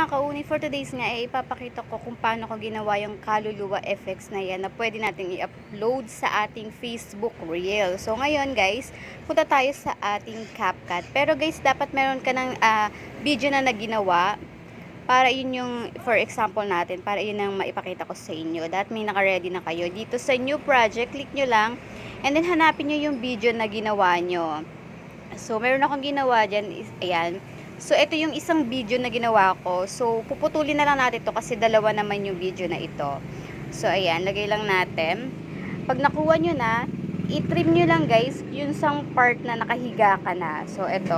mga kauni, for today's nga ay ipapakita ko kung paano ko ginawa yung kaluluwa effects na yan na pwede nating i-upload sa ating Facebook Reel. So ngayon guys, punta tayo sa ating CapCut. Pero guys, dapat meron ka ng video na naginawa para yun yung, for example natin, para yun ang maipakita ko sa inyo. That may naka-ready na kayo. Dito sa new project, click nyo lang and then hanapin nyo yung video na ginawa nyo. So meron akong ginawa dyan, ayan. So, ito yung isang video na ginawa ko. So, puputulin na lang natin to kasi dalawa naman yung video na ito. So, ayan, lagay lang natin. Pag nakuha nyo na, i-trim nyo lang guys, yung isang part na nakahiga ka na. So, ito,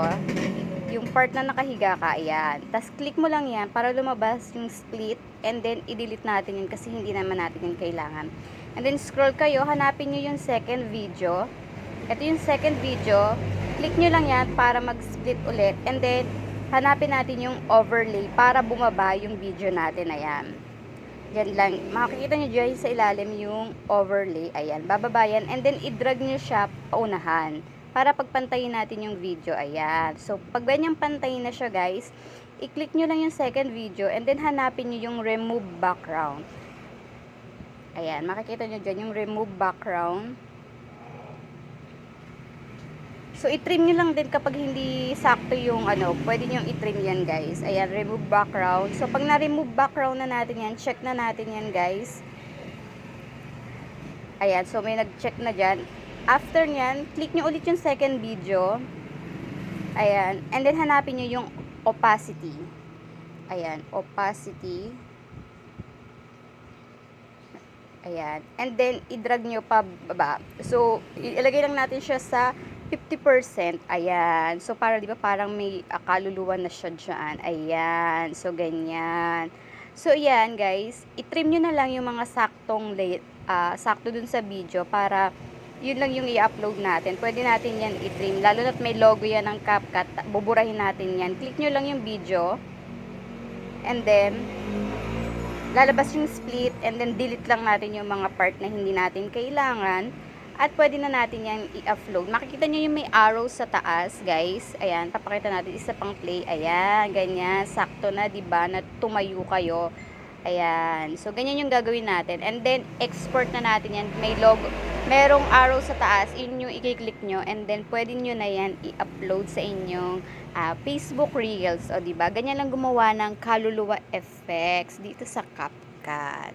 yung part na nakahiga ka, ayan. Tapos, click mo lang yan para lumabas yung split and then, i-delete natin yun kasi hindi naman natin yun kailangan. And then, scroll kayo, hanapin nyo yung second video. Ito yung second video. Click nyo lang yan para mag-split ulit. And then, hanapin natin yung overlay para bumaba yung video natin. Ayan. Yan lang. Makikita nyo dyan sa ilalim yung overlay. Ayan. Bababa yan. And then, i-drag nyo siya paunahan para pagpantayin natin yung video. Ayan. So, pag ganyang pantayin na siya guys, i-click nyo lang yung second video and then hanapin nyo yung remove background. Ayan. Makikita nyo dyan yung remove background. So, i-trim nyo lang din kapag hindi sakto yung pwede nyo i-trim yan guys. Ayan, remove background. So, pag na-remove background na natin yan, check na natin yan guys. Ayan, so may nag-check na dyan. After nyan, click nyo ulit yung second video. Ayan, and then hanapin nyo yung opacity. Ayan, opacity. Ayan, and then i-drag nyo pa baba. So, ilagay lang natin siya sa 50%, ayan. So, para, di ba, parang may kaluluwa na siya dyan. Ayan. So, ganyan. So, ayan, guys. I-trim nyo na lang yung mga sakto dun sa video para yun lang yung i-upload natin. Pwede natin yan i-trim. Lalo na't may logo yan ng CapCut. Buburahin natin yan. Click nyo lang yung video. And then, lalabas yung split. And then, delete lang natin yung mga part na hindi natin kailangan. At pwede na natin yan i-upload. Makikita nyo yung may arrow sa taas, guys. Ayan, papakita natin. Isa pang play. Ayan, ganyan. Sakto na, diba? Na tumayo kayo. Ayan. So, ganyan yung gagawin natin. And then, export na natin yan. May logo. Merong arrow sa taas. Yun yung i-click nyo. And then, pwede nyo na yan i-upload sa inyong Facebook Reels. O, diba? Ganyan lang gumawa ng kaluluwa effects dito sa CapCut.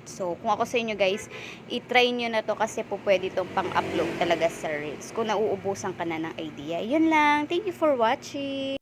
So, kung ako sa inyo guys, i-try nyo na to kasi po pwede itong pang-upload talaga sa Reels. Kung nauubusan ka na ng idea. Yun lang. Thank you for watching.